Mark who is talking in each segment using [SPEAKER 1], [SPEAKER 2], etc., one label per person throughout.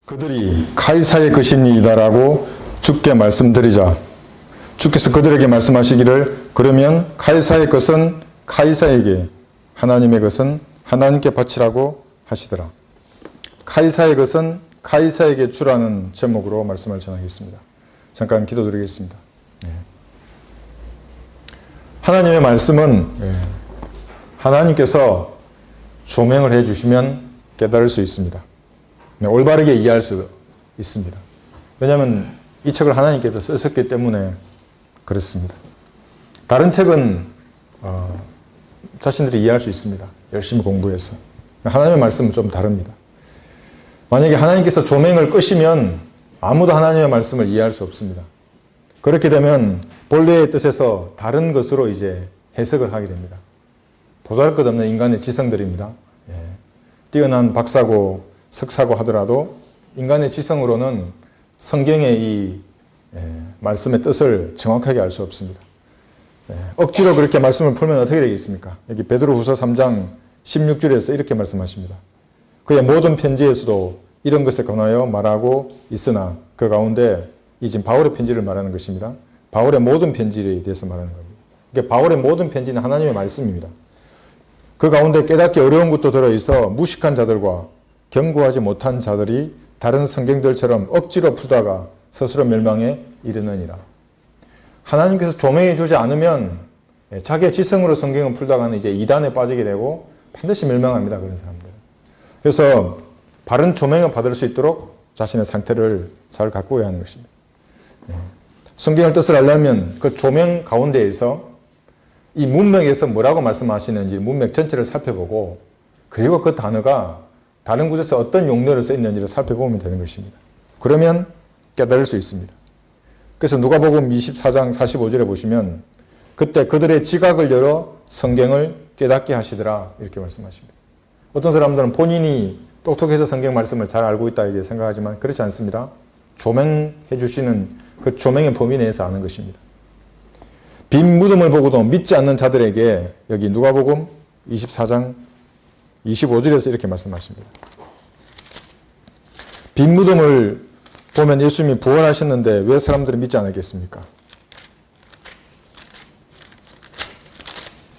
[SPEAKER 1] 그들이 카이사의 것이니이다라고 주께 말씀드리자 주께서 그들에게 말씀하시기를 그러면 카이사의 것은 카이사에게 하나님의 것은 하나님께 바치라고 하시더라. 카이사의 것은 카이사에게 주라는 제목으로 말씀을 전하겠습니다. 잠깐 기도드리겠습니다. 하나님의 말씀은 하나님께서 조명을 해주시면 깨달을 수 있습니다. 올바르게 이해할 수 있습니다. 왜냐하면 이 책을 하나님께서 쓰셨기 때문에 그렇습니다. 다른 책은 자신들이 이해할 수 있습니다. 열심히 공부해서. 하나님의 말씀은 좀 다릅니다. 만약에 하나님께서 조명을 끄시면 아무도 하나님의 말씀을 이해할 수 없습니다. 그렇게 되면 본래의 뜻에서 다른 것으로 이제 해석을 하게 됩니다. 보잘것없는 인간의 지성들입니다. 뛰어난 박사고 석사고 하더라도 인간의 지성으로는 성경의 이 말씀의 뜻을 정확하게 알 수 없습니다. 억지로 그렇게 말씀을 풀면 어떻게 되겠습니까? 여기 베드로후서 3장 16절에서 이렇게 말씀하십니다. 그의 모든 편지에서도 이런 것에 관하여 말하고 있으나 그 가운데 이 지금 바울의 편지를 말하는 것입니다. 바울의 모든 편지에 대해서 말하는 겁니다. 그러니까 바울의 모든 편지는 하나님의 말씀입니다. 그 가운데 깨닫기 어려운 것도 들어있어 무식한 자들과 경고하지 못한 자들이 다른 성경들처럼 억지로 풀다가 스스로 멸망에 이르느니라. 하나님께서 조명해 주지 않으면 자기의 지성으로 성경을 풀다가는 이제 이단에 빠지게 되고 반드시 멸망합니다. 그런 사람들. 그래서 바른 조명을 받을 수 있도록 자신의 상태를 잘 가꾸어야 하는 것입니다. 성경의 뜻을 알려면 그 조명 가운데에서 이 문맥에서 뭐라고 말씀하시는지 문맥 전체를 살펴보고 그리고 그 단어가 다른 곳에서 어떤 용도로 쓰였는지를 살펴보면 되는 것입니다. 그러면 깨달을 수 있습니다. 그래서 누가복음 24장 45절에 보시면 그때 그들의 지각을 열어 성경을 깨닫게 하시더라 이렇게 말씀하십니다. 어떤 사람들은 본인이 똑똑해서 성경 말씀을 잘 알고 있다 이렇게 생각하지만 그렇지 않습니다. 조명해 주시는 그 조명의 범위 내에서 아는 것입니다. 빈 무덤을 보고도 믿지 않는 자들에게 여기 누가복음 24장 25절에서 이렇게 말씀하십니다. 빈 무덤을 보면 예수님이 부활하셨는데 왜 사람들은 믿지 않았겠습니까?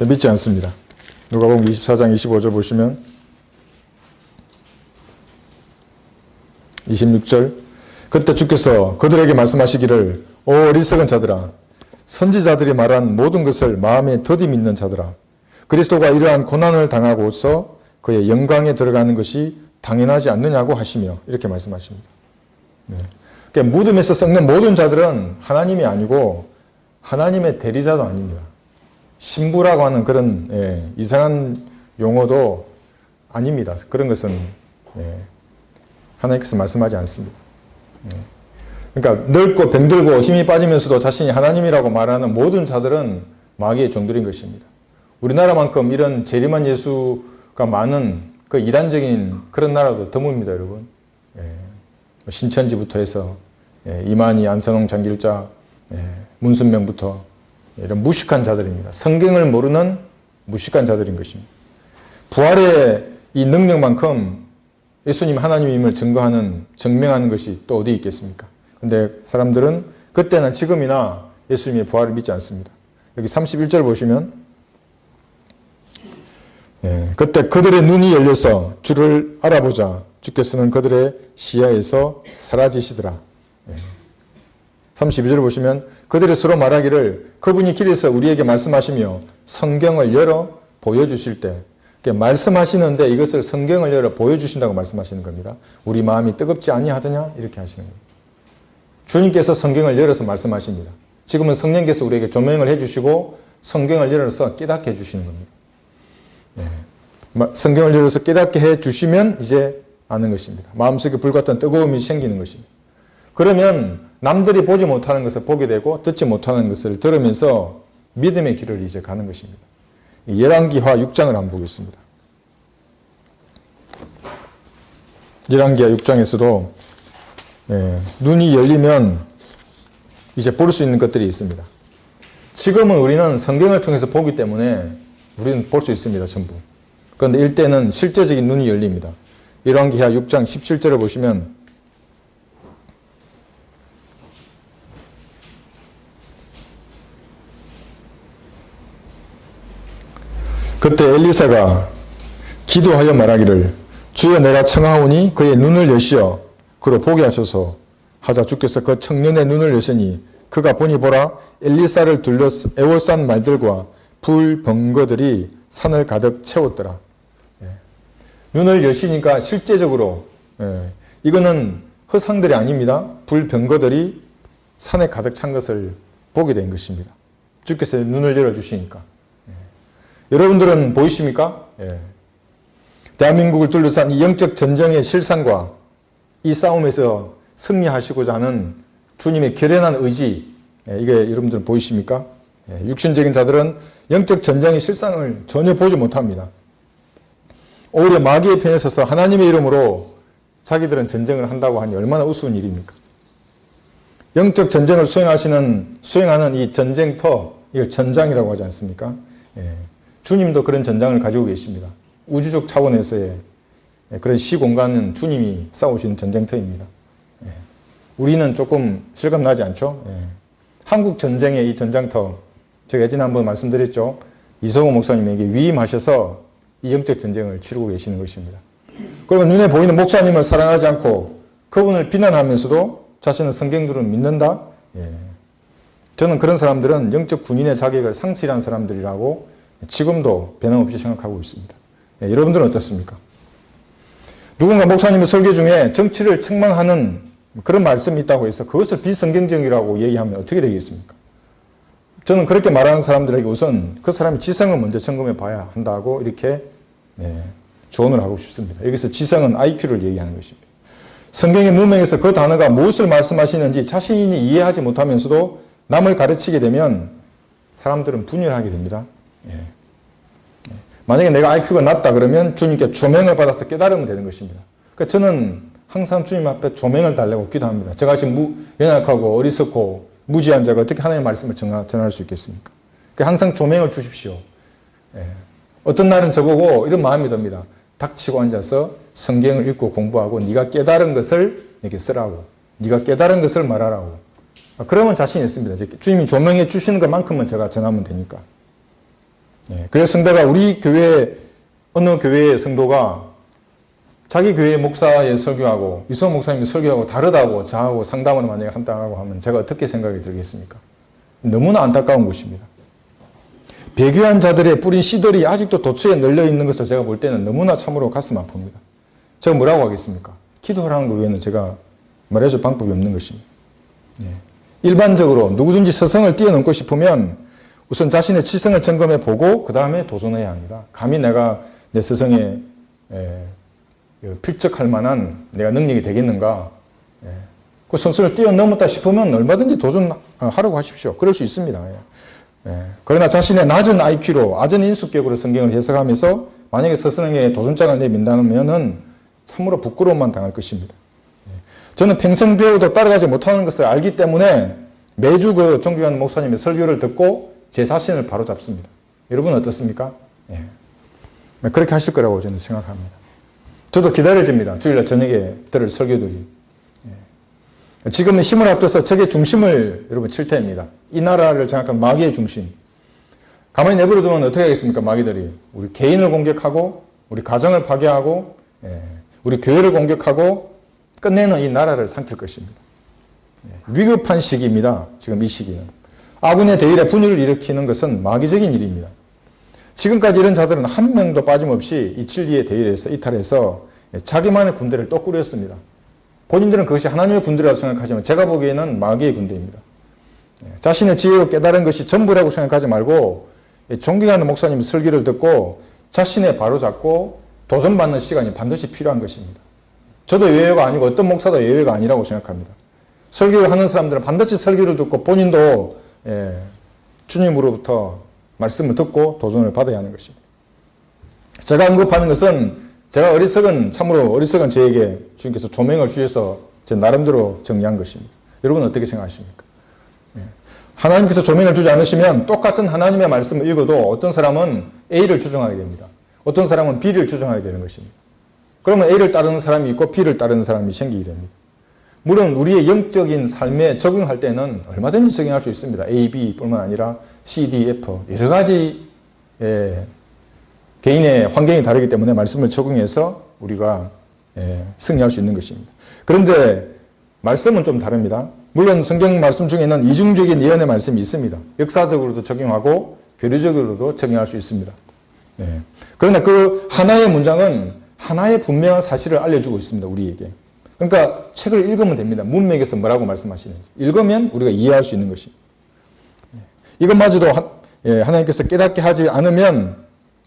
[SPEAKER 1] 믿지 않습니다. 누가복음 24장 25절 보시면 26절 그때 주께서 그들에게 말씀하시기를 오 어리석은 자들아 선지자들이 말한 모든 것을 마음에 더디 믿는 자들아 그리스도가 이러한 고난을 당하고서 그의 영광에 들어가는 것이 당연하지 않느냐고 하시며 이렇게 말씀하십니다. 그러니까 무덤에서 썩는 모든 자들은 하나님이 아니고 하나님의 대리자도 아닙니다. 신부라고 하는 그런 이상한 용어도 아닙니다. 그런 것은 하나님께서 말씀하지 않습니다. 그러니까 늙고 병들고 힘이 빠지면서도 자신이 하나님이라고 말하는 모든 자들은 마귀의 종들인 것입니다. 우리나라만큼 이런 재림한 예수가 많은 그 이단적인 그런 나라도 드뭅니다, 여러분. 신천지부터 해서 이만희, 안선홍, 장길자, 문순명부터 이런 무식한 자들입니다. 성경을 모르는 무식한 자들인 것입니다. 부활의 이 능력만큼 예수님 하나님임을 증명하는 것이 또 어디 있겠습니까? 근데 사람들은 그때나 지금이나 예수님의 부활을 믿지 않습니다. 여기 31절 보시면 그때 그들의 눈이 열려서 주를 알아보자 주께서는 그들의 시야에서 사라지시더라. 32절 보시면 그들이 서로 말하기를 그분이 길에서 우리에게 말씀하시며 성경을 열어 보여주실 때 말씀하시는데 이것을 성경을 열어 보여주신다고 말씀하시는 겁니다. 우리 마음이 뜨겁지 아니하더냐 이렇게 하시는 겁니다. 주님께서 성경을 열어서 말씀하십니다. 지금은 성령께서 우리에게 조명을 해주시고 성경을 열어서 깨닫게 해주시는 겁니다. 성경을 열어서 깨닫게 해주시면 이제 아는 것입니다. 마음속에 불같은 뜨거움이 생기는 것입니다. 그러면 남들이 보지 못하는 것을 보게 되고 듣지 못하는 것을 들으면서 믿음의 길을 이제 가는 것입니다. 열왕기하 6장을 한번 보겠습니다. 열왕기하 6장에서도 눈이 열리면 이제 볼 수 있는 것들이 있습니다. 지금은 우리는 성경을 통해서 보기 때문에 우리는 볼 수 있습니다. 전부. 그런데 일때는 실제적인 눈이 열립니다. 열왕기하 6장 17절을 보시면 그때 엘리사가 기도하여 말하기를 주여 내가 청하오니 그의 눈을 여시어 그로 보게 하소서 하자 주께서 그 청년의 눈을 여시니 그가 보니 보라 엘리사를 둘러 애워싼 말들과 불벙거들이 산을 가득 채웠더라. 눈을 여시니까 실제적으로 이거는 허상들이 아닙니다. 불병거들이 산에 가득 찬 것을 보게 된 것입니다. 주께서 눈을 열어주시니까. 여러분들은 보이십니까? 대한민국을 둘러싼 이 영적 전쟁의 실상과 이 싸움에서 승리하시고자 하는 주님의 결연한 의지, 이게 여러분들 보이십니까? 육신적인 자들은 영적 전쟁의 실상을 전혀 보지 못합니다. 오히려 마귀의 편에 서서 하나님의 이름으로 자기들은 전쟁을 한다고 하니 얼마나 우스운 일입니까? 영적 전쟁을 수행하는 이 전쟁터, 이걸 전장이라고 하지 않습니까? 주님도 그런 전장을 가지고 계십니다. 우주적 차원에서의 그런 시공간은 주님이 싸우시는 전쟁터입니다. 우리는 조금 실감나지 않죠? 한국 전쟁의 이 전장터, 제가 예전에 한번 말씀드렸죠. 이성호 목사님에게 위임하셔서 이 영적 전쟁을 치르고 계시는 것입니다. 그리고 눈에 보이는 목사님을 사랑하지 않고 그분을 비난하면서도 자신은 성경들은 믿는다? 저는 그런 사람들은 영적 군인의 자격을 상실한 사람들이라고 지금도 변함없이 생각하고 있습니다. 여러분들은 어떻습니까? 누군가 목사님의 설교 중에 정치를 책망하는 그런 말씀이 있다고 해서 그것을 비성경적이라고 얘기하면 어떻게 되겠습니까? 저는 그렇게 말하는 사람들에게 우선 그 사람의 지성을 먼저 점검해 봐야 한다고 이렇게 조언을 하고 싶습니다. 여기서 지성은 IQ를 얘기하는 것입니다. 성경의 문맥에서 그 단어가 무엇을 말씀하시는지 자신이 이해하지 못하면서도 남을 가르치게 되면 사람들은 분열하게 됩니다. 만약에 내가 IQ가 낮다 그러면 주님께 조명을 받아서 깨달으면 되는 것입니다. 그러니까 저는 항상 주님 앞에 조명을 달라고 기도합니다. 제가 지금 연약하고 어리석고 무지한 자가 어떻게 하나님의 말씀을 전할 수 있겠습니까? 그러니까 항상 조명을 주십시오. 어떤 날은 저보고 이런 마음이 듭니다. 닥치고 앉아서 성경을 읽고 공부하고 네가 깨달은 것을 이렇게 쓰라고. 네가 깨달은 것을 말하라고. 그러면 자신이 있습니다. 주님이 조명해 주시는 것만큼만 제가 전하면 되니까. 그래서 성도가 우리 교회 어느 교회의 성도가 자기 교회 목사의 설교하고 이성호 목사님의 설교하고 다르다고 저하고 상담을 만약에 한다고 하면 제가 어떻게 생각이 들겠습니까? 너무나 안타까운 것입니다. 배교한 자들의 뿌린 씨들이 아직도 도처에 널려 있는 것을 제가 볼 때는 너무나 참으로 가슴 아픕니다. 제가 뭐라고 하겠습니까? 기도하라는 것 외에는 제가 말해줄 방법이 없는 것입니다. 일반적으로 누구든지 서성을 뛰어넘고 싶으면 우선 자신의 치성을 점검해 보고 그 다음에 도전해야 합니다. 감히 내가 내 스승에 필적할 만한 내가 능력이 되겠는가? 그 선수를 뛰어넘었다 싶으면 얼마든지 도전하라고 하십시오. 그럴 수 있습니다. 그러나 자신의 낮은 IQ로 낮은 인수격으로 성경을 해석하면서 만약에 스승에게 도전장을 내민다면 참으로 부끄러움만 당할 것입니다. 저는 평생 배워도 따라가지 못하는 것을 알기 때문에 매주 그 존경하는 목사님의 설교를 듣고 제 자신을 바로잡습니다. 여러분은 어떻습니까? 그렇게 하실 거라고 저는 생각합니다. 저도 기다려집니다. 주일날 저녁에 들을 설교들이. 지금은 힘을 합쳐서 적의 중심을 여러분 칠 테입니다. 이 나라를 장악한 마귀의 중심. 가만히 내버려두면 어떻게 하겠습니까? 마귀들이. 우리 개인을 공격하고 우리 가정을 파괴하고 우리 교회를 공격하고 끝내는 이 나라를 삼킬 것입니다. 위급한 시기입니다. 지금 이 시기는. 아군의 대일에 분열을 일으키는 것은 마귀적인 일입니다. 지금까지 이런 자들은 한 명도 빠짐없이 이 진리의 대일에서 이탈해서 자기만의 군대를 또 꾸렸습니다. 본인들은 그것이 하나님의 군대라고 생각하지만 제가 보기에는 마귀의 군대입니다. 자신의 지혜로 깨달은 것이 전부라고 생각하지 말고 존경하는 목사님의 설교를 듣고 자신의 바로잡고 도전받는 시간이 반드시 필요한 것입니다. 저도 예외가 아니고 어떤 목사도 예외가 아니라고 생각합니다. 설교를 하는 사람들은 반드시 설교를 듣고 본인도 주님으로부터 말씀을 듣고 도전을 받아야 하는 것입니다. 제가 언급하는 것은 제가 참으로 어리석은 저에게 주님께서 조명을 주셔서 제 나름대로 정리한 것입니다. 여러분은 어떻게 생각하십니까? 하나님께서 조명을 주지 않으시면 똑같은 하나님의 말씀을 읽어도 어떤 사람은 A를 추종하게 됩니다. 어떤 사람은 B를 추종하게 되는 것입니다. 그러면 A를 따르는 사람이 있고 B를 따르는 사람이 생기게 됩니다. 물론 우리의 영적인 삶에 적용할 때는 얼마든지 적용할 수 있습니다. A, B 뿐만 아니라 C, D, F 여러 가지 개인의 환경이 다르기 때문에 말씀을 적용해서 우리가 승리할 수 있는 것입니다. 그런데 말씀은 좀 다릅니다. 물론 성경 말씀 중에는 이중적인 예언의 말씀이 있습니다. 역사적으로도 적용하고 교리적으로도 적용할 수 있습니다. 그러나 그 하나의 문장은 하나의 분명한 사실을 알려주고 있습니다. 우리에게. 그러니까 책을 읽으면 됩니다. 문맥에서 뭐라고 말씀하시는지. 읽으면 우리가 이해할 수 있는 것입니다. 이것마저도 하나님께서 깨닫게 하지 않으면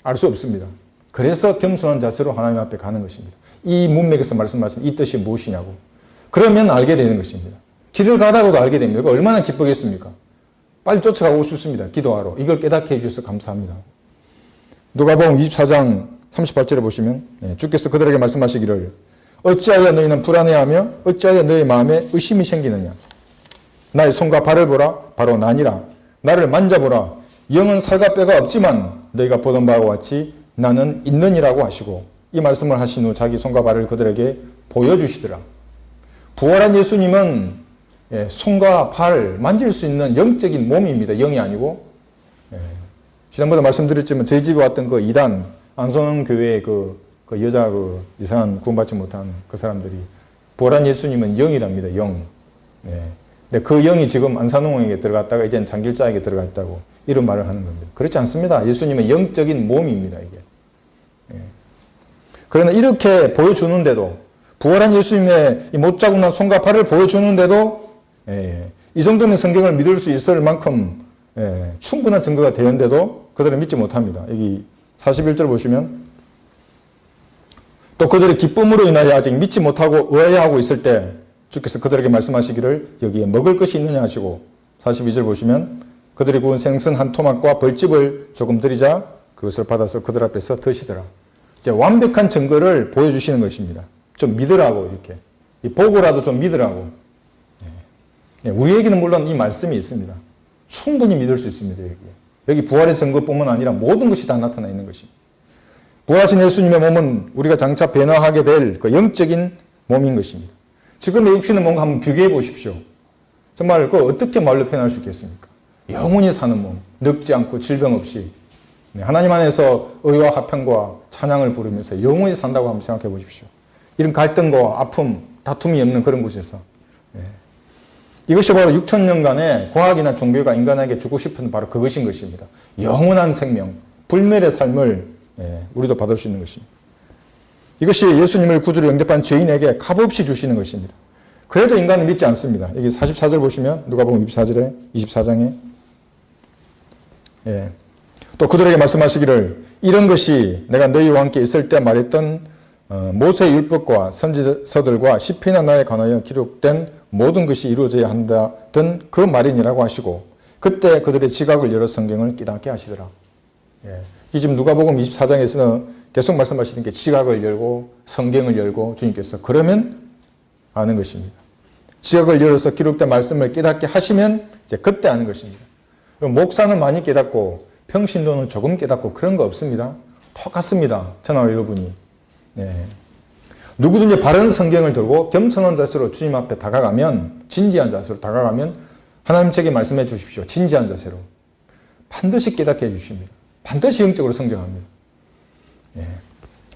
[SPEAKER 1] 알 수 없습니다. 그래서 겸손한 자세로 하나님 앞에 가는 것입니다. 이 문맥에서 말씀하신 이 뜻이 무엇이냐고. 그러면 알게 되는 것입니다. 길을 가다가도 알게 됩니다. 얼마나 기쁘겠습니까? 빨리 쫓아가고 싶습니다. 기도하러. 이걸 깨닫게 해주셔서 감사합니다. 누가복음 24장 38절에 보시면 주께서 그들에게 말씀하시기를 어찌하여 너희는 불안해하며 어찌하여 너희 마음에 의심이 생기느냐. 나의 손과 발을 보라. 바로 나니라. 나를 만져보라. 영은 살과 뼈가 없지만 너희가 보던 바와 같이 나는 있느니라고 하시고 이 말씀을 하신 후 자기 손과 발을 그들에게 보여주시더라. 부활한 예수님은 손과 발 만질 수 있는 영적인 몸입니다. 영이 아니고. 지난번에 말씀드렸지만 저희 집에 왔던 그 이단 안소영 교회의 그 여자 이상한 구원받지 못한 그 사람들이 부활한 예수님은 영이랍니다. 영. 근데 그 영이 지금 안산홍에게 들어갔다가 이제는 장길자에게 들어가 있다고 이런 말을 하는 겁니다. 그렇지 않습니다. 예수님은 영적인 몸입니다. 이게. 그러나 이렇게 보여주는데도 부활한 예수님의 이 못자국난 손과 발을 보여주는데도 이 정도면 성경을 믿을 수 있을 만큼 충분한 증거가 되는데도 그들은 믿지 못합니다. 여기 41절 보시면 또 그들의 기쁨으로 인하여 아직 믿지 못하고 의아해하고 있을 때 주께서 그들에게 말씀하시기를 여기에 먹을 것이 있느냐 하시고 42절 보시면 그들이 구운 생선 한 토막과 벌집을 조금 드리자 그것을 받아서 그들 앞에서 드시더라. 이제 완벽한 증거를 보여주시는 것입니다. 좀 믿으라고 이렇게. 보고라도 좀 믿으라고. 우리에게는 물론 이 말씀이 있습니다. 충분히 믿을 수 있습니다. 여기 부활의 증거뿐만 아니라 모든 것이 다 나타나 있는 것입니다. 부활하신 예수님의 몸은 우리가 장차 변화하게 될 그 영적인 몸인 것입니다. 지금의 육신의 몸과 한번 비교해 보십시오. 정말 그 어떻게 말로 표현할 수 있겠습니까? 영원히 사는 몸, 늙지 않고 질병 없이 하나님 안에서 의와 화평과 찬양을 부르면서 영원히 산다고 한번 생각해 보십시오. 이런 갈등과 아픔, 다툼이 없는 그런 곳에서 이것이 바로 6,000년간의 과학이나 종교가 인간에게 주고 싶은 바로 그것인 것입니다. 영원한 생명, 불멸의 삶을 우리도 받을 수 있는 것입니다. 이것이 예수님을 구주로 영접한 죄인에게 값없이 주시는 것입니다. 그래도 인간은 믿지 않습니다. 여기 44절 보시면 누가복음 24장에 또 그들에게 말씀하시기를 이런 것이 내가 너희와 함께 있을 때 말했던 모세의 율법과 선지서들과 시편이나 나에 관하여 기록된 모든 것이 이루어져야 한다던 그 말이니라고 하시고 그때 그들의 지각을 열어 성경을 깨닫게 하시더라. 이 지금 누가복음 24장에서는 계속 말씀하시는 게 지각을 열고 성경을 열고 주님께서 그러면 아는 것입니다. 지각을 열어서 기록된 말씀을 깨닫게 하시면 이제 그때 아는 것입니다. 목사는 많이 깨닫고 평신도는 조금 깨닫고 그런 거 없습니다. 똑같습니다. 저나 여러분이. 누구든지 바른 성경을 들고 겸손한 자세로 주님 앞에 다가가면 진지한 자세로 다가가면 하나님 책에 말씀해 주십시오. 진지한 자세로. 반드시 깨닫게 해주십니다. 반드시 영적으로 성장합니다.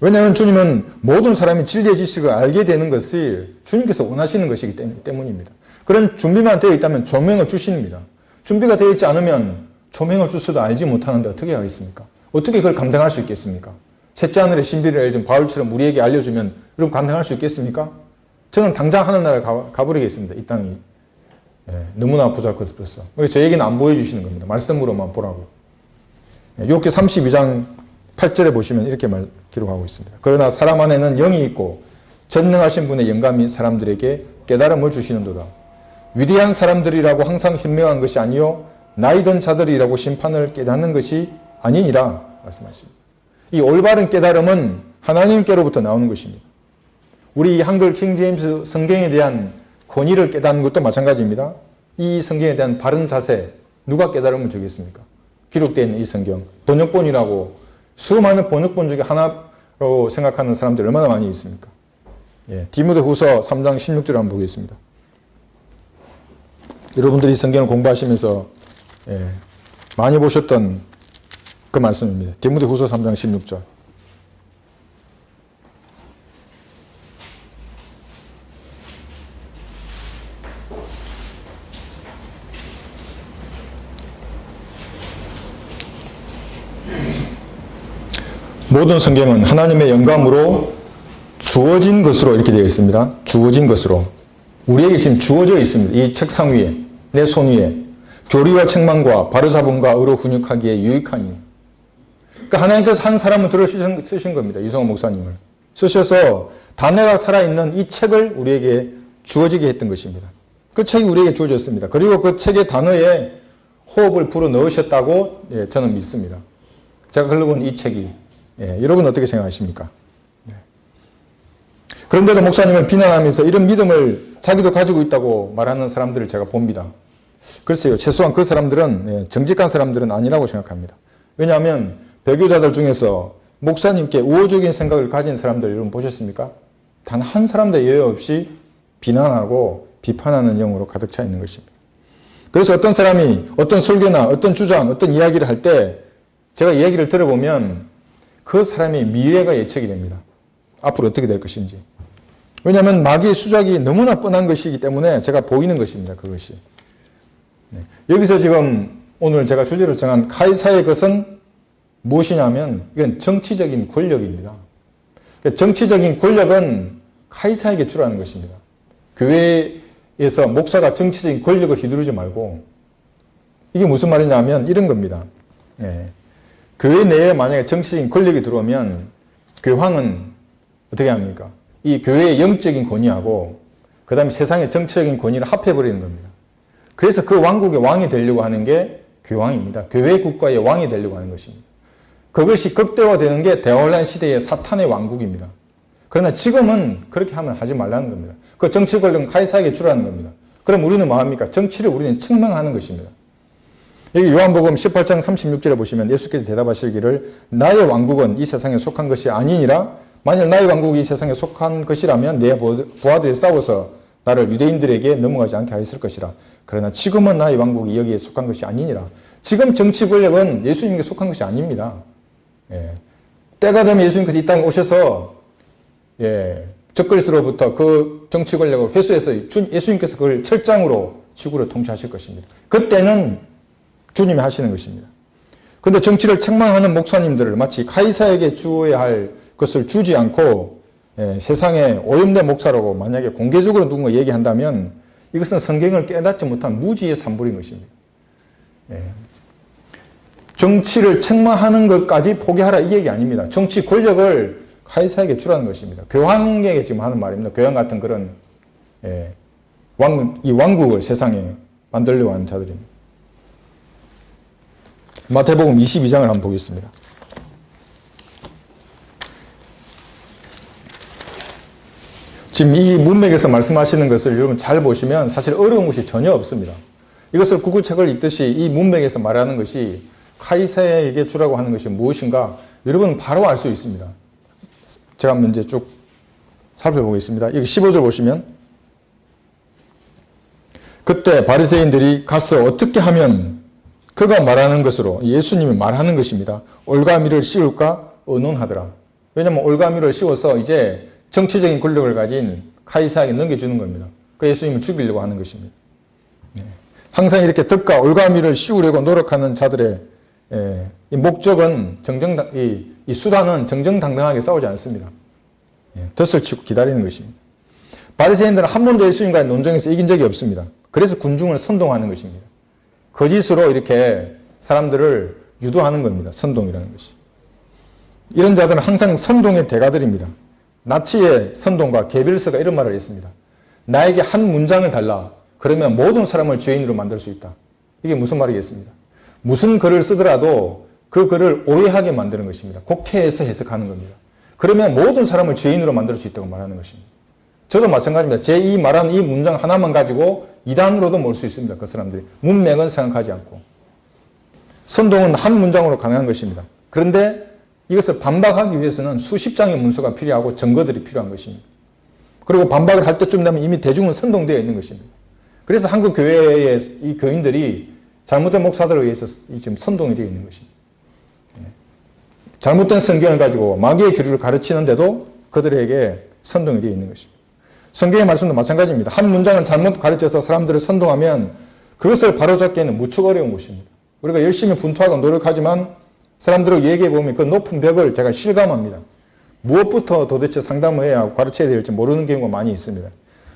[SPEAKER 1] 왜냐하면 주님은 모든 사람이 진리의 지식을 알게 되는 것이 주님께서 원하시는 것이기 때문입니다. 그런 준비만 되어 있다면 조명을 주십니다. 준비가 되어 있지 않으면 조명을 주셔도 알지 못하는데 어떻게 하겠습니까? 어떻게 그걸 감당할 수 있겠습니까? 셋째 하늘의 신비를 예를 들면 바울처럼 우리에게 알려주면 여러분 감당할 수 있겠습니까? 저는 당장 하늘나라에 가버리겠습니다. 이 땅이 너무나 보잘것없어서. 그래서 저에게는 안 보여주시는 겁니다. 말씀으로만 보라고. 욥기 32장 8절에 보시면 이렇게 기록하고 있습니다. 그러나 사람 안에는 영이 있고 전능하신 분의 영감이 사람들에게 깨달음을 주시는도다. 위대한 사람들이라고 항상 현명한 것이 아니요 나이 든 자들이라고 심판을 깨닫는 것이 아니니라 말씀하십니다. 이 올바른 깨달음은 하나님께로부터 나오는 것입니다. 우리 한글 킹제임스 성경에 대한 권위를 깨닫는 것도 마찬가지입니다. 이 성경에 대한 바른 자세 누가 깨달음을 주겠습니까? 기록되어 있는 이 성경 번역본이라고 수많은 번역본 중에 하나로 생각하는 사람들이 얼마나 많이 있습니까? 디모데후서 3장 16절을 한번 보겠습니다. 여러분들이 성경을 공부하시면서 많이 보셨던 그 말씀입니다. 디모데후서 3장 16절. 모든 성경은 하나님의 영감으로 주어진 것으로 이렇게 되어 있습니다. 주어진 것으로. 우리에게 지금 주어져 있습니다. 이 책상 위에, 내 손 위에. 교리와 책망과 바르사분과 의로 훈육하기에 유익하니. 그러니까 하나님께서 한 사람을 들어 쓰신 겁니다. 유성호 목사님을. 쓰셔서 단어가 살아있는 이 책을 우리에게 주어지게 했던 것입니다. 그 책이 우리에게 주어졌습니다. 그리고 그 책의 단어에 호흡을 불어 넣으셨다고 저는 믿습니다. 제가 흘러본 이 책이. 여러분 어떻게 생각하십니까? 그런데도 목사님을 비난하면서 이런 믿음을 자기도 가지고 있다고 말하는 사람들을 제가 봅니다. 글쎄요. 최소한 그 사람들은 정직한 사람들은 아니라고 생각합니다. 왜냐하면 배교자들 중에서 목사님께 우호적인 생각을 가진 사람들 여러분 보셨습니까? 단 한 사람도 예외 없이 비난하고 비판하는 영으로 가득 차 있는 것입니다. 그래서 어떤 사람이 어떤 설교나 어떤 주장, 어떤 이야기를 할 때 제가 이야기를 들어보면 그 사람의 미래가 예측이 됩니다. 앞으로 어떻게 될 것인지. 왜냐하면 마귀의 수작이 너무나 뻔한 것이기 때문에 제가 보이는 것입니다. 그것이. 여기서 지금 오늘 제가 주제로 정한 카이사의 것은 무엇이냐면 이건 정치적인 권력입니다. 정치적인 권력은 카이사에게 주라는 것입니다. 교회에서 목사가 정치적인 권력을 휘두르지 말고 이게 무슨 말이냐면 이런 겁니다. 교회 내에 만약에 정치적인 권력이 들어오면 교황은 어떻게 합니까? 이 교회의 영적인 권위하고 그 다음에 세상의 정치적인 권위를 합해버리는 겁니다. 그래서 그 왕국의 왕이 되려고 하는 게 교황입니다. 교회 국가의 왕이 되려고 하는 것입니다. 그것이 극대화되는 게 대환란 시대의 사탄의 왕국입니다. 그러나 지금은 그렇게 하면 하지 말라는 겁니다. 그 정치 권력은 카이사에게 주라는 겁니다. 그럼 우리는 뭐 합니까? 정치를 우리는 책망하는 것입니다. 여기 요한복음 18장 36절에 보시면 예수께서 대답하시기를 나의 왕국은 이 세상에 속한 것이 아니니라. 만일 나의 왕국이 이 세상에 속한 것이라면 내 부하들이 싸워서 나를 유대인들에게 넘어가지 않게 하였을 것이라. 그러나 지금은 나의 왕국이 여기에 속한 것이 아니니라. 지금 정치 권력은 예수님에게 속한 것이 아닙니다. 때가 되면 예수님께서 이 땅에 오셔서 적그리스로부터 그 정치 권력을 회수해서 예수님께서 그걸 철장으로 지구를 통치하실 것입니다. 그때는 주님이 하시는 것입니다. 그런데 정치를 책망하는 목사님들을 마치 카이사에게 주어야 할 것을 주지 않고 세상에 오염된 목사라고 만약에 공개적으로 누군가 얘기한다면 이것은 성경을 깨닫지 못한 무지의 산물인 것입니다. 정치를 책망하는 것까지 포기하라 이 얘기 아닙니다. 정치 권력을 카이사에게 주라는 것입니다. 교황에게 지금 하는 말입니다. 교황 같은 그런 이 왕국을 세상에 만들려고 하는 자들입니다. 마태복음 22장을 한번 보겠습니다. 지금 이 문맥에서 말씀하시는 것을 여러분 잘 보시면 사실 어려운 것이 전혀 없습니다. 이것을 구구책을 읽듯이 이 문맥에서 말하는 것이 카이사에게 주라고 하는 것이 무엇인가 여러분 바로 알 수 있습니다. 제가 한번 이제 쭉 살펴보겠습니다. 여기 15절 보시면 그때 바리새인들이 가서 어떻게 하면 그가 말하는 것으로 예수님이 말하는 것입니다. 올가미를 씌울까 의논하더라. 왜냐하면 올가미를 씌워서 이제 정치적인 권력을 가진 카이사에게 넘겨주는 겁니다. 그 예수님을 죽이려고 하는 것입니다. 항상 이렇게 덫과 올가미를 씌우려고 노력하는 자들의 이 목적은 이 수단은 정정당당하게 싸우지 않습니다. 덫을 치고 기다리는 것입니다. 바리새인들은 한 번도 예수님과의 논쟁에서 이긴 적이 없습니다. 그래서 군중을 선동하는 것입니다. 거짓으로 이렇게 사람들을 유도하는 겁니다. 선동이라는 것이. 이런 자들은 항상 선동의 대가들입니다. 나치의 선동가 게벨스가 이런 말을 했습니다. 나에게 한 문장을 달라. 그러면 모든 사람을 죄인으로 만들 수 있다. 이게 무슨 말이겠습니까? 무슨 글을 쓰더라도 그 글을 오해하게 만드는 것입니다. 곡해해서 해석하는 겁니다. 그러면 모든 사람을 죄인으로 만들 수 있다고 말하는 것입니다. 저도 마찬가지입니다. 제 이 말하는 이 문장 하나만 가지고 이단으로도 몰 수 있습니다. 그 사람들이. 문맥은 생각하지 않고. 선동은 한 문장으로 가능한 것입니다. 그런데 이것을 반박하기 위해서는 수십 장의 문서가 필요하고 증거들이 필요한 것입니다. 그리고 반박을 할 때쯤 되면 이미 대중은 선동되어 있는 것입니다. 그래서 한국 교회의 이 교인들이 잘못된 목사들에 의해서 지금 선동이 되어 있는 것입니다. 잘못된 성경을 가지고 마귀의 교리를 가르치는데도 그들에게 선동이 되어 있는 것입니다. 성경의 말씀도 마찬가지입니다. 한 문장을 잘못 가르쳐서 사람들을 선동하면 그것을 바로잡기에는 무척 어려운 것입니다. 우리가 열심히 분투하고 노력하지만 사람들을 얘기해보면 그 높은 벽을 제가 실감합니다. 무엇부터 도대체 상담을 해야 하고 가르쳐야 될지 모르는 경우가 많이 있습니다.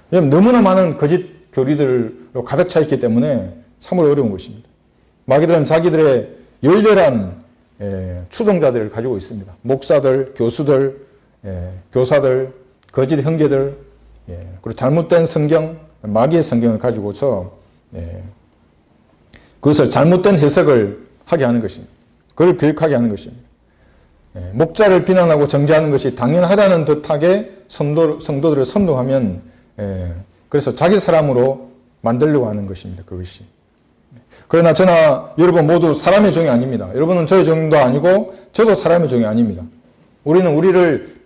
[SPEAKER 1] 왜냐하면 너무나 많은 거짓 교리들로 가득 차 있기 때문에 참으로 어려운 것입니다. 마귀들은 자기들의 열렬한 추종자들을 가지고 있습니다. 목사들, 교수들, 교사들, 거짓 형제들, 그리고 잘못된 성경, 마귀의 성경을 가지고서 그것을 잘못된 해석을 하게 하는 것입니다. 그걸 교육하게 하는 것입니다. 목자를 비난하고 정죄하는 것이 당연하다는 듯하게 성도들을 선동하면 그래서 자기 사람으로 만들려고 하는 것입니다. 그것이. 그러나 저나 여러분 모두 사람의 종이 아닙니다. 여러분은 저의 종도 아니고 저도 사람의 종이 아닙니다. 우리는 우리를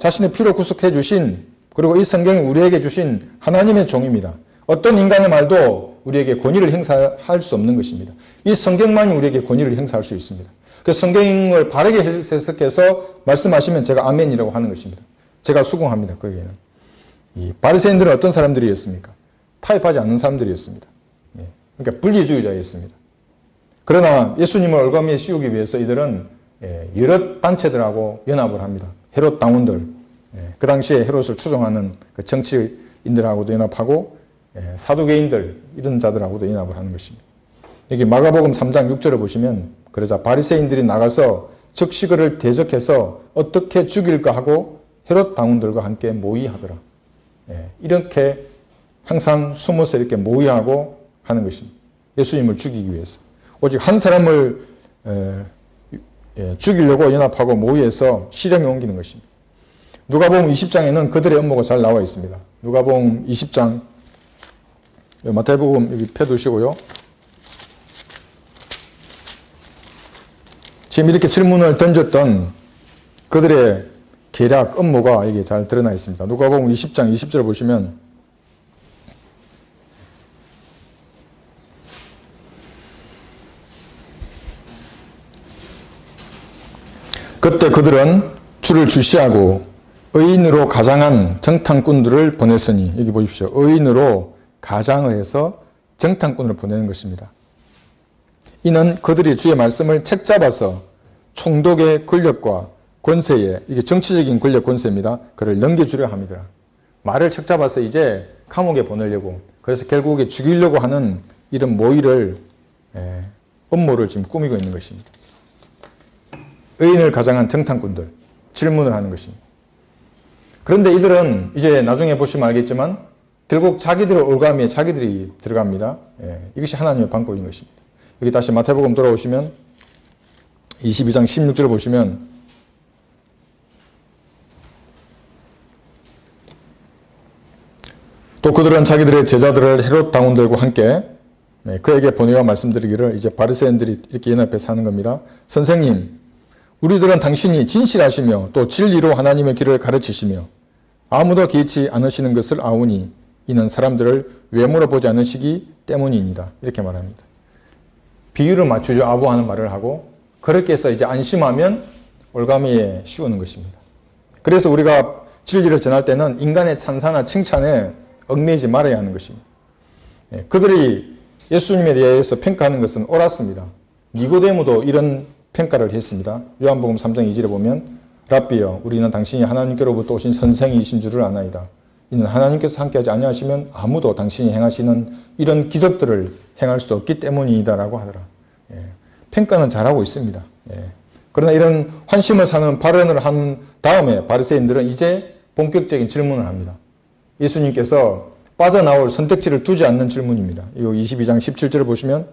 [SPEAKER 1] 자신의 피로 구속해 주신 그리고 이 성경을 우리에게 주신 하나님의 종입니다. 어떤 인간의 말도 우리에게 권위를 행사할 수 없는 것입니다. 이 성경만이 우리에게 권위를 행사할 수 있습니다. 그 성경을 바르게 해석해서 말씀하시면 제가 아멘이라고 하는 것입니다. 제가 수긍합니다. 거기에는. 이 바리새인들은 어떤 사람들이었습니까? 타협하지 않는 사람들이었습니다. 그러니까 분리주의자였습니다. 그러나 예수님을 올가미에 씌우기 위해서 이들은 여러 단체들하고 연합을 합니다. 헤롯 당원들, 그 당시에 헤롯을 추종하는 그 정치인들하고도 연합하고 사두개인들 이런 자들하고도 연합을 하는 것입니다. 여기 마가복음 3장 6절을 보시면 그러자 바리새인들이 나가서 적시그를 대적해서 어떻게 죽일까 하고 헤롯 당원들과 함께 모의하더라. 이렇게 항상 숨어서 이렇게 모의하고 하는 것입니다. 예수님을 죽이기 위해서. 오직 한 사람을 죽이려고 연합하고 모의해서 실행에 옮기는 것입니다. 누가복음 20장에는 그들의 업무가 잘 나와 있습니다. 누가복음 20장 마태복음 여기 펴두시고요. 지금 이렇게 질문을 던졌던 그들의 계략, 업무가 여기 잘 드러나 있습니다. 누가복음 20장 20절 보시면 그때 그들은 주를 주시하고 의인으로 가장한 정탐꾼들을 보냈으니 여기 보십시오. 의인으로 가장을 해서 정탐꾼을 보내는 것입니다. 이는 그들이 주의 말씀을 책잡아서 총독의 권력과 권세에 이게 정치적인 권력 권세입니다. 그를 넘겨주려 함이더라. 말을 책잡아서 이제 감옥에 보내려고 그래서 결국에 죽이려고 하는 이런 모의를 음모를 지금 꾸미고 있는 것입니다. 의인을 가장한 정탐꾼들 질문을 하는 것입니다. 그런데 이들은 이제 나중에 보시면 알겠지만 결국 자기들의 올가미에 자기들이 들어갑니다. 이것이 하나님의 방법인 것입니다. 여기 다시 마태복음 돌아오시면 22장 16절을 보시면 또 그들은 자기들의 제자들을 헤롯 당원들과 함께 그에게 보내어 말씀드리기를 이제 바리새인들이 이렇게 연합해서 하는 겁니다. 선생님, 우리들은 당신이 진실하시며 또 진리로 하나님의 길을 가르치시며 아무도 개의치 않으시는 것을 아오니 이는 사람들을 외모로 보지 않으시기 때문입니다. 이렇게 말합니다. 비유를 맞추죠. 아부하는 말을 하고 그렇게 해서 이제 안심하면 올가미에 씌우는 것입니다. 그래서 우리가 진리를 전할 때는 인간의 찬사나 칭찬에 얽매이지 말아야 하는 것입니다. 그들이 예수님에 대해서 평가하는 것은 옳았습니다. 니고데모도 이런 평가를 했습니다. 요한복음 3장 2절에 보면 랍비여 우리는 당신이 하나님께로부터 오신 선생이신 줄을 아나이다. 이는 하나님께서 함께하지 아니하시면 아무도 당신이 행하시는 이런 기적들을 행할 수 없기 때문이다라고 하더라. 평가는 잘하고 있습니다. 그러나 이런 환심을 사는 발언을 한 다음에 바리새인들은 이제 본격적인 질문을 합니다. 예수님께서 빠져나올 선택지를 두지 않는 질문입니다. 이 22장 17절을 보시면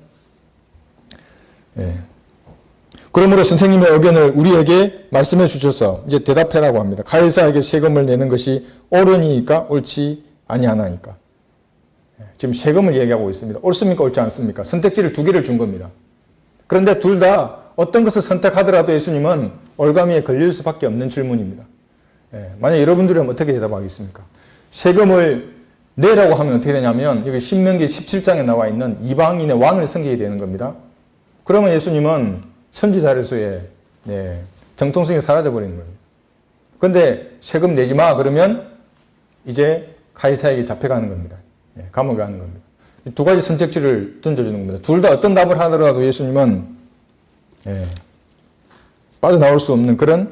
[SPEAKER 1] 그러므로 선생님의 의견을 우리에게 말씀해 주셔서 이제 대답해라고 합니다. 가이사에게 세금을 내는 것이 옳으니까 옳지 아니하나이까. 지금 세금을 얘기하고 있습니다. 옳습니까 옳지 않습니까? 선택지를 두 개를 준 겁니다. 그런데 둘 다 어떤 것을 선택하더라도 예수님은 올가미에 걸릴 수밖에 없는 질문입니다. 만약 여러분들은 어떻게 대답하겠습니까? 세금을 내라고 하면 어떻게 되냐면 여기 신명기 17장에 나와 있는 이방인의 왕을 섬기게 되는 겁니다. 그러면 예수님은 선지자로서의 정통성이 사라져버리는 겁니다. 근데 세금 내지 마 그러면 이제 카이사에게 잡혀가는 겁니다. 감옥에 가는 겁니다. 두 가지 선택지를 던져주는 겁니다. 둘 다 어떤 답을 하더라도 예수님은 빠져나올 수 없는 그런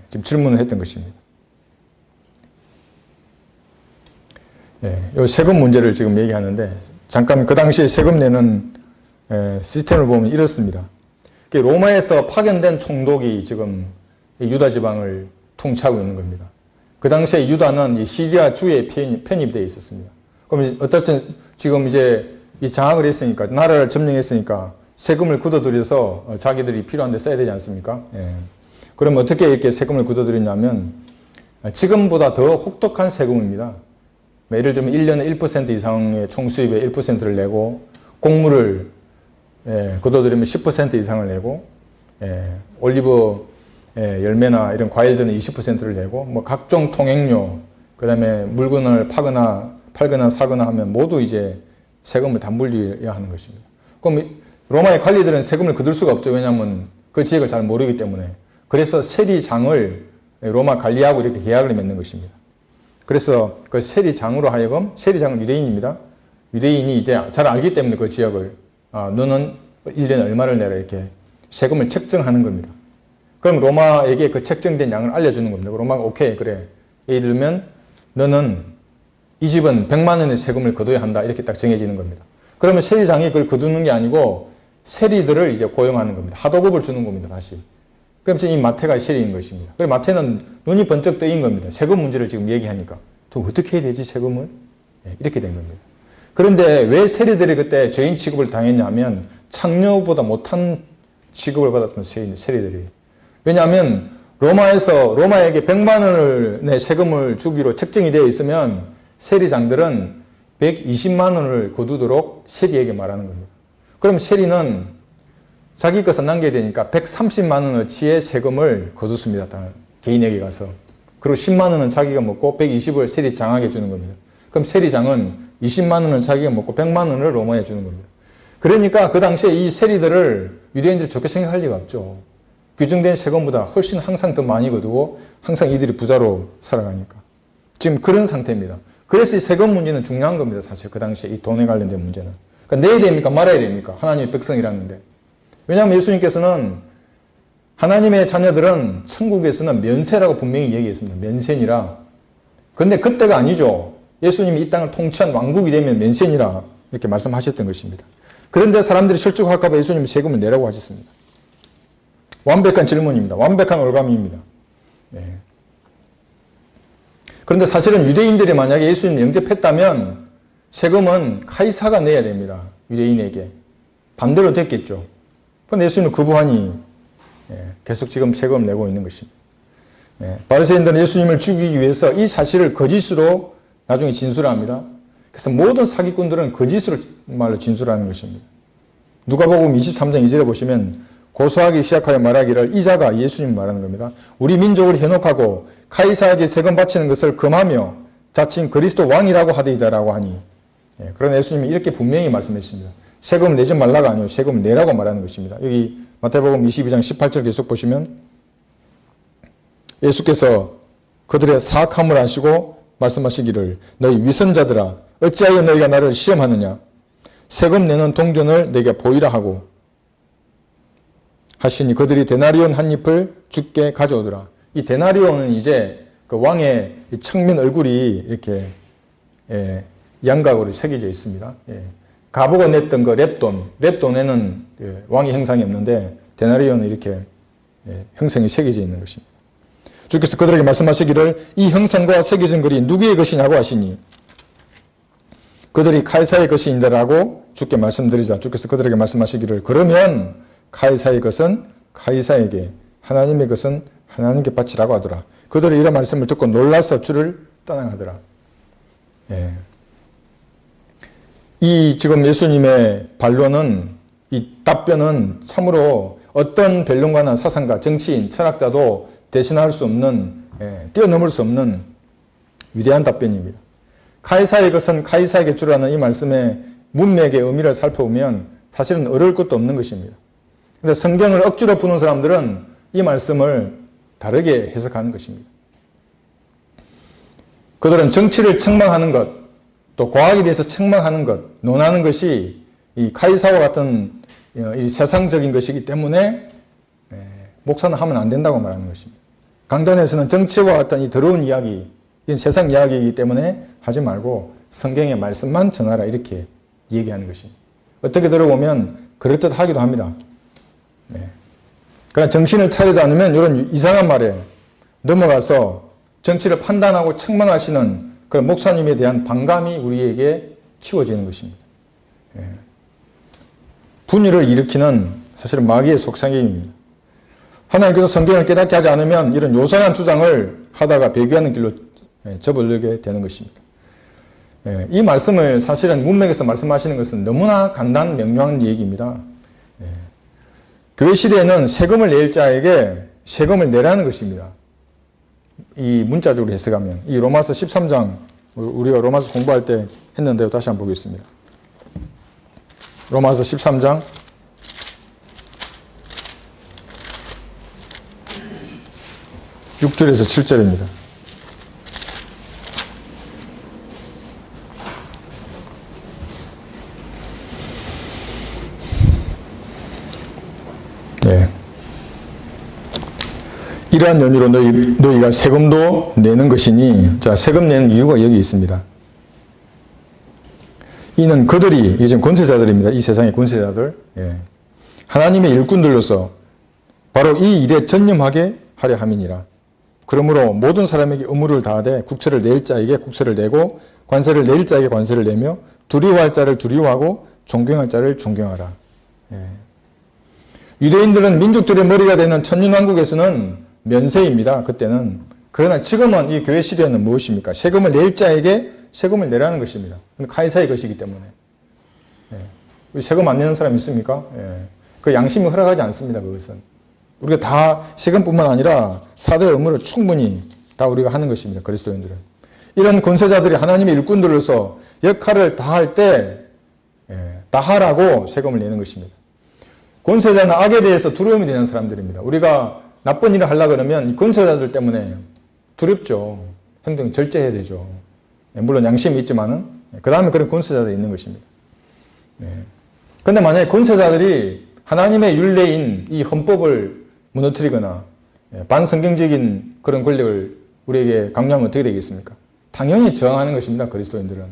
[SPEAKER 1] 지금 질문을 했던 것입니다. 이 세금 문제를 지금 얘기하는데 잠깐 그 당시에 세금 내는 시스템을 보면 이렇습니다. 로마에서 파견된 총독이 지금 유다 지방을 통치하고 있는 겁니다. 그 당시에 유다는 시리아 주에 편입되어 있었습니다. 그럼 어쨌든 지금 이제 이 장악을 했으니까, 나라를 점령했으니까 세금을 굳어들여서 자기들이 필요한 데 써야 되지 않습니까? 그럼 어떻게 이렇게 세금을 굳어들였냐면 지금보다 더 혹독한 세금입니다. 예를 들면 1년에 1% 이상의 총수입의 1%를 내고, 곡물을 굳어들이면 10% 이상을 내고, 올리브 열매나 이런 과일들은 20%를 내고, 뭐 각종 통행료, 그 다음에 물건을 팔거나 사거나 하면 모두 이제 세금을 다 물려야 하는 것입니다. 그럼 로마의 관리들은 세금을 거둘 수가 없죠. 왜냐하면 그 지역을 잘 모르기 때문에. 그래서 세리장을 로마 관리하고 이렇게 계약을 맺는 것입니다. 그래서 그 세리장으로 하여금, 세리장은 유대인입니다. 유대인이 이제 잘 알기 때문에 그 지역을, 너는 1년에 얼마를 내라 이렇게 세금을 책정하는 겁니다. 그럼 로마에게 그 책정된 양을 알려주는 겁니다. 로마가 오케이, 그래. 예를 들면 너는 이 집은 100만 원의 세금을 거둬야 한다. 이렇게 딱 정해지는 겁니다. 그러면 세리장이 그걸 거두는 게 아니고 세리들을 이제 고용하는 겁니다. 하도급을 주는 겁니다. 다시. 그럼 지금 이 마태가 세리인 것입니다. 그리고 마태는 눈이 번쩍 뜨인 겁니다. 세금 문제를 지금 얘기하니까. 또 어떻게 해야 되지, 세금을? 이렇게 된 겁니다. 그런데 왜 세리들이 그때 죄인 취급을 당했냐면 창녀보다 못한 취급을 받았으면 세리들이. 왜냐하면 로마에게 100만 원을 내 세금을 주기로 책정이 되어 있으면 세리장들은 120만 원을 거두도록 세리에게 말하는 겁니다. 그럼 세리는 자기 것을 남겨야 되니까 130만 원어치의 세금을 거두습니다. 개인에게 가서. 그리고 10만 원은 자기가 먹고 120을 세리장에게 주는 겁니다. 그럼 세리장은 20만 원을 자기가 먹고 100만 원을 로마에 주는 겁니다. 그러니까 그 당시에 이 세리들을 유대인들이 좋게 생각할 리가 없죠. 규정된 세금보다 훨씬 항상 더 많이 거두고 항상 이들이 부자로 살아가니까. 지금 그런 상태입니다. 그래서 이 세금 문제는 중요한 겁니다. 사실 그 당시에 이 돈에 관련된 문제는. 그러니까 내야 됩니까? 말아야 됩니까? 하나님의 백성이라는데. 왜냐하면 예수님께서는 하나님의 자녀들은 천국에서는 면세라고 분명히 얘기했습니다. 면세니라. 그런데 그때가 아니죠. 예수님이 이 땅을 통치한 왕국이 되면 면세니라 이렇게 말씀하셨던 것입니다. 그런데 사람들이 실족할까 봐 예수님이 세금을 내라고 하셨습니다. 완벽한 질문입니다. 완벽한 올감입니다. 그런데 사실은 유대인들이 만약에 예수님을 영접했다면 세금은 카이사가 내야 됩니다. 유대인에게. 반대로 됐겠죠. 그런데 예수님은 거부하니 계속 지금 세금을 내고 있는 것입니다. 바리새인들은 예수님을 죽이기 위해서 이 사실을 거짓으로 나중에 진술합니다. 그래서 모든 사기꾼들은 거짓으로 말로 진술하는 것입니다. 누가복음 23장 2절에 보시면 고소하기 시작하여 말하기를 이자가 예수님 말하는 겁니다. 우리 민족을 현혹하고 카이사에게 세금 바치는 것을 금하며 자칭 그리스도 왕이라고 하더이다라고 하니. 그러나 예수님이 이렇게 분명히 말씀했습니다. 세금을 내지 말라가 아니고 세금을 내라고 말하는 것입니다. 여기 마태복음 22장 18절 계속 보시면 예수께서 그들의 사악함을 아시고 말씀하시기를 너희 위선자들아 어찌하여 너희가 나를 시험하느냐 세금 내는 동전을 내게 보이라 하고 하시니 그들이 데나리온 한 잎을 주께 가져오더라. 이 데나리온은 이제 그 왕의 측면 얼굴이 이렇게 양각으로 새겨져 있습니다. 가부가 냈던 그 랩돈에는 왕의 형상이 없는데 데나리온은 이렇게 형상이 새겨져 있는 것입니다. 주께서 그들에게 말씀하시기를 이 형상과 새겨진 글이 누구의 것이냐고 하시니 그들이 카이사의 것이니라고 주께 말씀드리자 주께서 그들에게 말씀하시기를 그러면 카이사의 것은 카이사에게 하나님의 것은 하나님께 바치라고 하더라. 그들이 이런 말씀을 듣고 놀라서 주를 떠나가더라. 이 지금 예수님의 반론은 이 답변은 참으로 어떤 변론가나 사상가, 정치인, 철학자도 대신할 수 없는 뛰어넘을 수 없는 위대한 답변입니다. 카이사의 것은 카이사에게 주라는 이 말씀의 문맥의 의미를 살펴보면 사실은 어려울 것도 없는 것입니다. 근데 성경을 억지로 푸는 사람들은 이 말씀을 다르게 해석하는 것입니다. 그들은 정치를 책망하는 것, 또 과학에 대해서 책망하는 것, 논하는 것이 이 카이사와 같은 이 세상적인 것이기 때문에 목사는 하면 안 된다고 말하는 것입니다. 강단에서는 정치와 같은 이 더러운 이야기, 이 세상 이야기이기 때문에 하지 말고 성경의 말씀만 전하라 이렇게 얘기하는 것입니다. 어떻게 들어보면 그럴듯하기도 합니다. 그러나 정신을 차리지 않으면 이런 이상한 말에 넘어가서 정치를 판단하고 책망하시는 그런 목사님에 대한 반감이 우리에게 키워지는 것입니다. 분열을 일으키는 사실은 마귀의 속삭임입니다. 하나님께서 성경을 깨닫게 하지 않으면 이런 요상한 주장을 하다가 배교하는 길로 접어들게 되는 것입니다. 이 말씀을 사실은 문맥에서 말씀하시는 것은 너무나 간단 명료한 얘기입니다. 교회 시대에는 세금을 낼 자에게 세금을 내라는 것입니다. 이 문자적으로 해석하면 이 로마서 13장 우리가 로마서 공부할 때 했는데요. 다시 한번 보겠습니다. 로마서 13장 6절에서 7절입니다. 이러한 연유로 너희가 세금도 내는 것이니, 자, 세금 내는 이유가 여기 있습니다. 이는 그들이, 이게 지금 권세자들입니다. 이 세상의 권세자들. 하나님의 일꾼들로서 바로 이 일에 전념하게 하려 함이니라. 그러므로 모든 사람에게 의무를 다하되 국세를 낼 자에게 국세를 내고 관세를 낼 자에게 관세를 내며 두려워할 자를 두려워하고 존경할 자를 존경하라. 유대인들은 민족들의 머리가 되는 천년왕국에서는 면세입니다. 그때는. 그러나 지금은 이 교회 시대에는 무엇입니까? 세금을 낼 자에게 세금을 내라는 것입니다. 카이사의 것이기 때문에. 세금 안 내는 사람 있습니까? 그 양심이 허락하지 않습니다. 그것은. 우리가 다 세금뿐만 아니라 사도의 의무를 충분히 다 우리가 하는 것입니다. 그리스도인들은. 이런 권세자들이 하나님의 일꾼들로서 역할을 다할 때 다하라고 세금을 내는 것입니다. 권세자는 악에 대해서 두려움이 되는 사람들입니다. 우리가 나쁜 일을 하려고 그러면 이 권세자들 때문에 두렵죠. 행동이 절제해야 되죠. 물론 양심이 있지만은 그 다음에 그런 권세자들이 있는 것입니다. 그런데 만약에 권세자들이 하나님의 율례인 이 헌법을 무너뜨리거나 반성경적인 그런 권력을 우리에게 강요하면 어떻게 되겠습니까? 당연히 저항하는 것입니다. 그리스도인들은.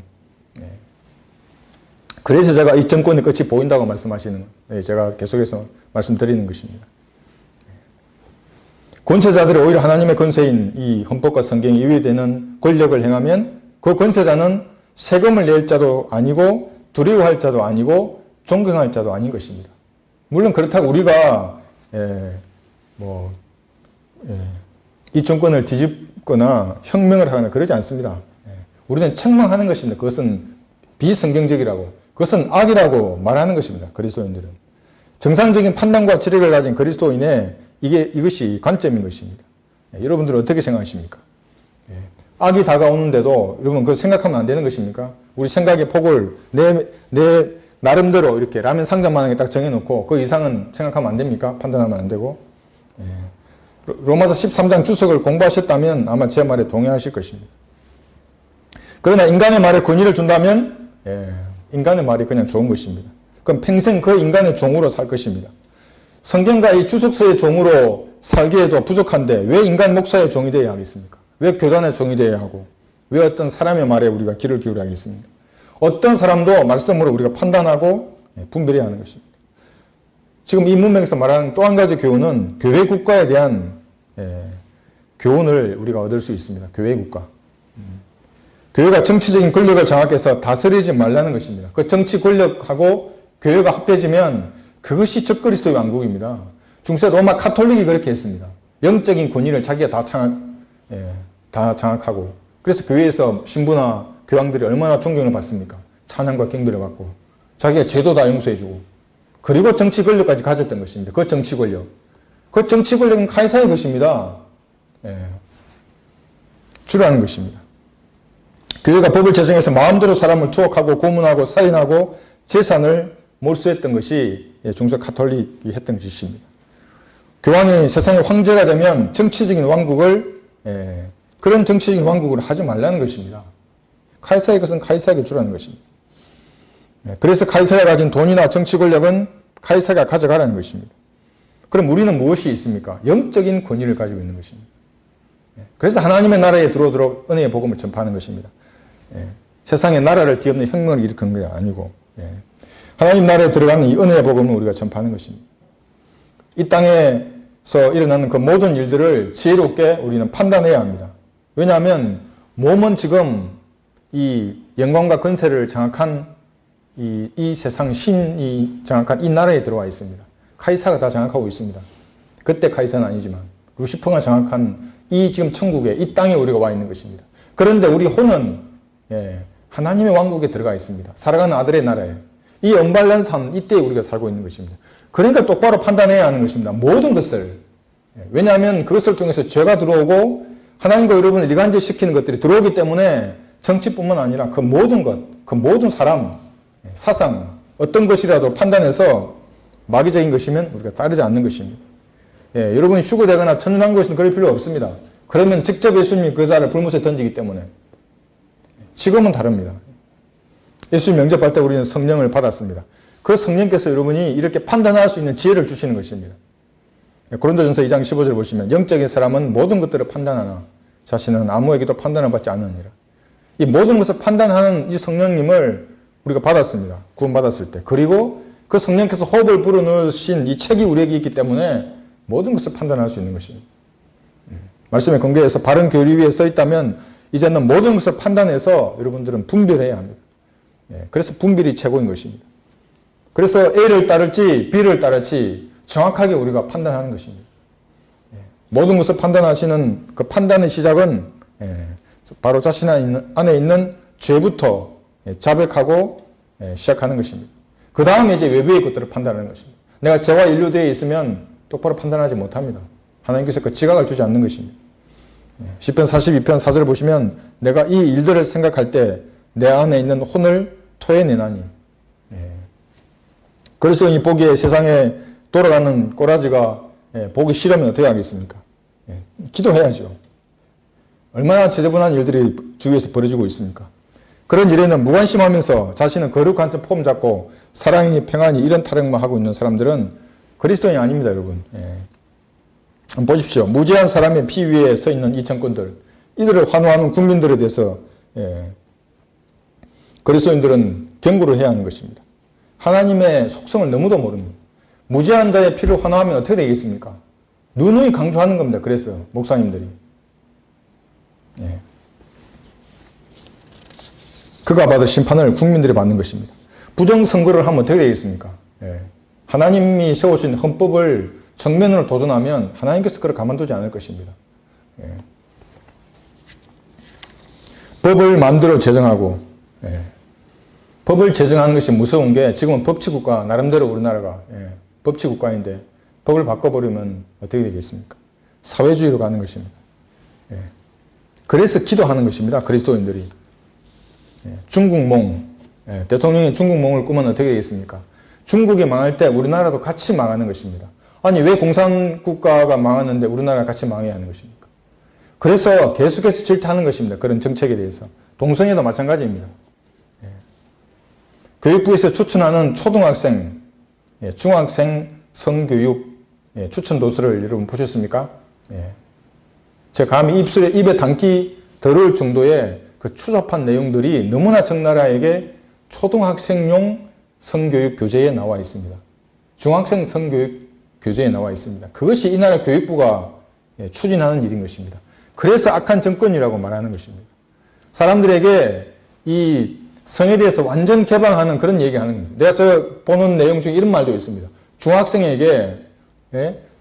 [SPEAKER 1] 그래서 제가 이 정권의 끝이 보인다고 말씀하시는, 제가 계속해서 말씀드리는 것입니다. 권세자들이 오히려 하나님의 권세인 이 헌법과 성경에 이외되는 권력을 행하면 그 권세자는 세금을 낼 자도 아니고 두려워할 자도 아니고 존경할 자도 아닌 것입니다. 물론 그렇다고 우리가 이 정권을 뒤집거나 혁명을 하거나 그러지 않습니다. 우리는 책망하는 것입니다. 그것은 비성경적이라고, 그것은 악이라고 말하는 것입니다. 그리스도인들은. 정상적인 판단과 지력을 가진 그리스도인의 이것이 관점인 것입니다. 여러분들은 어떻게 생각하십니까? 악이 다가오는데도 여러분 그거 생각하면 안 되는 것입니까? 우리 생각의 폭을 내 나름대로 이렇게 라면 상자만하게 딱 정해놓고 그 이상은 생각하면 안 됩니까? 판단하면 안 되고. 로마서 13장 주석을 공부하셨다면 아마 제 말에 동의하실 것입니다. 그러나 인간의 말에 권위를 준다면 인간의 말이 그냥 좋은 것입니다. 그럼 평생 그 인간의 종으로 살 것입니다. 성경과 이 주석서의 종으로 살기에도 부족한데 왜 인간 목사의 종이 되어야 하겠습니까? 왜 교단의 종이 되어야 하고 왜 어떤 사람의 말에 우리가 귀를 기울여야 하겠습니까? 어떤 사람도 말씀으로 우리가 판단하고 분별해야 하는 것입니다. 지금 이 문맥에서 말하는 또 한 가지 교훈은 교회 국가에 대한 교훈을 우리가 얻을 수 있습니다. 교회 국가. 교회가 정치적인 권력을 장악해서 다스리지 말라는 것입니다. 그 정치 권력하고 교회가 합해지면 그것이 적그리스도의 왕국입니다. 중세 로마 카톨릭이 그렇게 했습니다. 영적인 권위를 자기가 다 장악하고, 그래서 교회에서 신부나 교황들이 얼마나 존경을 받습니까? 찬양과 경배를 받고 자기가 죄도 다 용서해주고, 그리고 정치 권력까지 가졌던 것입니다. 그 정치 권력. 그 정치 권력은 카이사의 것입니다. 주라는 것입니다. 교회가 법을 제정해서 마음대로 사람을 투옥하고 고문하고 살인하고 재산을 몰수했던 것이 중세 카톨릭이 했던 짓입니다. 교황이 세상의 황제가 되면 정치적인 왕국을 그런 정치적인 왕국을 하지 말라는 것입니다. 카이사의 것은 카이사에게 주라는 것입니다. 그래서 카이사가 가진 돈이나 정치 권력은 카이사가 가져가라는 것입니다. 그럼 우리는 무엇이 있습니까? 영적인 권위를 가지고 있는 것입니다. 그래서 하나님의 나라에 들어오도록 은혜의 복음을 전파하는 것입니다. 세상의 나라를 뒤엎는 혁명을 일으키는 게 아니고 하나님 나라에 들어가는 이 은혜의 복음을 우리가 전파하는 것입니다. 이 땅에서 일어나는 그 모든 일들을 지혜롭게 우리는 판단해야 합니다. 왜냐하면 몸은 지금 이 영광과 권세를 장악한 이 세상 신이 장악한 이 나라에 들어와 있습니다. 카이사가 다 장악하고 있습니다. 그때 카이사는 아니지만 루시퍼가 장악한 이 지금 천국에 이 땅에 우리가 와 있는 것입니다. 그런데 우리 혼은 하나님의 왕국에 들어가 있습니다. 살아가는 아들의 나라에. 이 언밸런스한 이때에 우리가 살고 있는 것입니다. 그러니까 똑바로 판단해야 하는 것입니다. 모든 것을. 왜냐하면 그것을 통해서 죄가 들어오고 하나님과 여러분을 이간질시키는 것들이 들어오기 때문에 정치뿐만 아니라 그 모든 것, 그 모든 사람, 사상, 어떤 것이라도 판단해서 마귀적인 것이면 우리가 따르지 않는 것입니다. 여러분이 휴거되거나 천연왕국에서는 그럴 필요 없습니다. 그러면 직접 예수님이 그 자를 불못에 던지기 때문에. 지금은 다릅니다. 예수님 영접할 때 우리는 성령을 받았습니다. 그 성령께서 여러분이 이렇게 판단할 수 있는 지혜를 주시는 것입니다. 고린도전서 2장 15절 보시면 영적인 사람은 모든 것들을 판단하나 자신은 아무에게도 판단을 받지 않으니라. 이 모든 것을 판단하는 이 성령님을 우리가 받았습니다. 구원받았을 때. 그리고 그 성령께서 호흡을 불어넣으신 이 책이 우리에게 있기 때문에 모든 것을 판단할 수 있는 것입니다. 말씀의 근거에서 바른 교리 위에 써 있다면 이제는 모든 것을 판단해서 여러분들은 분별해야 합니다. 그래서 분별이 최고인 것입니다. 그래서 A를 따를지 B를 따를지 정확하게 우리가 판단하는 것입니다. 모든 것을 판단하시는 그 판단의 시작은 바로 자신 안에 있는 죄부터 자백하고 시작하는 것입니다. 그 다음에 이제 외부의 것들을 판단하는 것입니다. 내가 죄와 인류되어 있으면 똑바로 판단하지 못합니다. 하나님께서 그 지각을 주지 않는 것입니다. 시편 42편 4절 보시면 내가 이 일들을 생각할 때 내 안에 있는 혼을 토해내나니. 그리스도인이 보기에 세상에 돌아가는 꼬라지가 보기 싫으면 어떻게 하겠습니까? 기도해야죠. 얼마나 지저분한 일들이 주위에서 벌어지고 있습니까? 그런 일에는 무관심하면서 자신은 거룩한 척 폼 잡고 사랑이니 평안이 이런 타령만 하고 있는 사람들은 그리스도인이 아닙니다, 여러분. 한번 보십시오. 무죄한 사람의 피 위에 서 있는 이 정권들, 이들을 환호하는 국민들에 대해서 그리스도인들은 경고를 해야 하는 것입니다. 하나님의 속성을 너무도 모릅니다. 무죄한 자의 피를 환호하면 어떻게 되겠습니까? 누누이 강조하는 겁니다. 그래서 목사님들이. 그가 받을 심판을 국민들이 받는 것입니다. 부정선거를 하면 어떻게 되겠습니까? 하나님이 세우신 헌법을 정면으로 도전하면 하나님께서 그걸 가만두지 않을 것입니다. 법을 마음대로 제정하고 법을 제정하는 것이 무서운 게 지금은 법치국가, 나름대로 우리나라가 법치국가인데 법을 바꿔버리면 어떻게 되겠습니까? 사회주의로 가는 것입니다. 그래서 기도하는 것입니다. 그리스도인들이. 중국몽, 대통령이 중국몽을 꾸면 어떻게 되겠습니까? 중국이 망할 때 우리나라도 같이 망하는 것입니다. 아니 왜 공산국가가 망하는데 우리나라가 같이 망해야 하는 것입니까? 그래서 계속해서 질타하는 것입니다. 그런 정책에 대해서. 동성애도 마찬가지입니다. 교육부에서 추천하는 초등학생, 중학생 성교육 추천 도서를 여러분 보셨습니까? 제가 감히 입에 담기 더러울 정도의 그 추잡한 내용들이 너무나 적나라하게 초등학생용 성교육 교재에 나와 있습니다. 중학생 성교육 교재에 나와 있습니다. 그것이 이 나라 교육부가 추진하는 일인 것입니다. 그래서 악한 정권이라고 말하는 것입니다. 사람들에게 이 성에 대해서 완전 개방하는 그런 얘기하는 겁니다. 내가 저 보는 내용 중에 이런 말도 있습니다. 중학생에게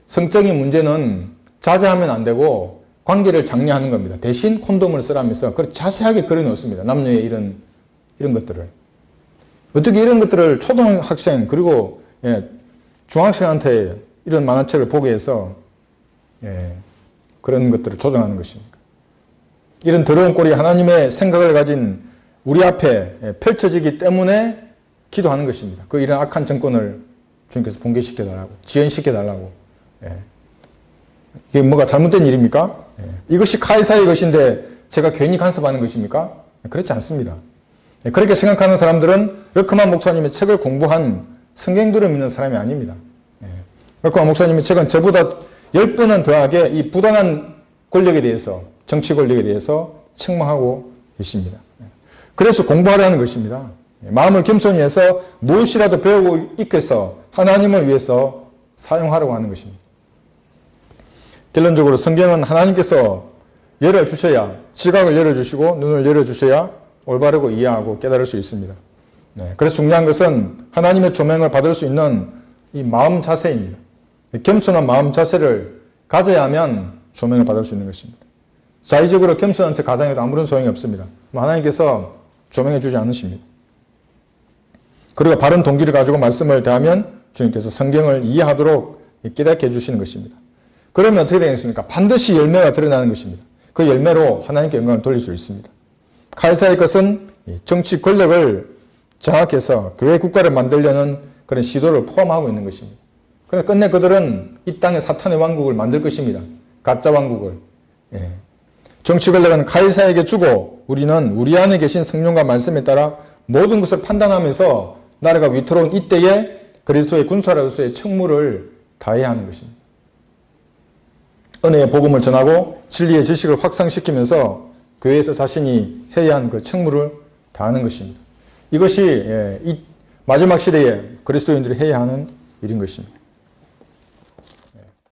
[SPEAKER 1] 성적인 문제는 자제하면 안 되고 관계를 장려하는 겁니다. 대신 콘돔을 쓰라면서 그걸 자세하게 그려놓습니다. 남녀의 이런 것들을. 어떻게 이런 것들을 초등학생 그리고 중학생한테 이런 만화책을 보게 해서 그런 것들을 조정하는 것입니까? 이런 더러운 꼴이 하나님의 생각을 가진 우리 앞에 펼쳐지기 때문에 기도하는 것입니다. 그 이런 악한 정권을 주님께서 붕괴시켜달라고, 지연시켜달라고. 이게 뭐가 잘못된 일입니까? 이것이 카이사의 것인데 제가 괜히 간섭하는 것입니까? 그렇지 않습니다. 그렇게 생각하는 사람들은 러크만 목사님의 책을 공부한 성경들을 믿는 사람이 아닙니다. 러크만 목사님의 책은 저보다 10번은 더하게 이 부당한 권력에 대해서, 정치 권력에 대해서 책망하고 계십니다. 그래서 공부하라는 것입니다. 마음을 겸손히 해서 무엇이라도 배우고 익혀서 하나님을 위해서 사용하려고 하는 것입니다. 결론적으로 성경은 하나님께서 열어주셔야, 지각을 열어주시고 눈을 열어주셔야 올바르고 이해하고 깨달을 수 있습니다. 그래서 중요한 것은 하나님의 조명을 받을 수 있는 이 마음 자세입니다. 겸손한 마음 자세를 가져야 하면 조명을 받을 수 있는 것입니다. 자의적으로 겸손한 척 가장해도 아무런 소용이 없습니다. 하나님께서 조명해 주지 않으십니다. 그리고 바른 동기를 가지고 말씀을 대하면 주님께서 성경을 이해하도록 깨닫게 해주시는 것입니다. 그러면 어떻게 되겠습니까? 반드시 열매가 드러나는 것입니다. 그 열매로 하나님께 영광을 돌릴 수 있습니다. 카이사의 것은 정치 권력을 장악해서 교회 국가를 만들려는 그런 시도를 포함하고 있는 것입니다. 그래서 끝내 그들은 이 땅에 사탄의 왕국을 만들 것입니다. 가짜 왕국을. 정치 권력은 카이사에게 주고 우리는 우리 안에 계신 성령과 말씀에 따라 모든 것을 판단하면서 나라가 위태로운 이때에 그리스도의 군사로서의 책무를 다해야 하는 것입니다. 은혜의 복음을 전하고 진리의 지식을 확산시키면서 교회에서 자신이 해야 하는 그 책무를 다하는 것입니다. 이것이 이 마지막 시대에 그리스도인들이 해야 하는 일인 것입니다.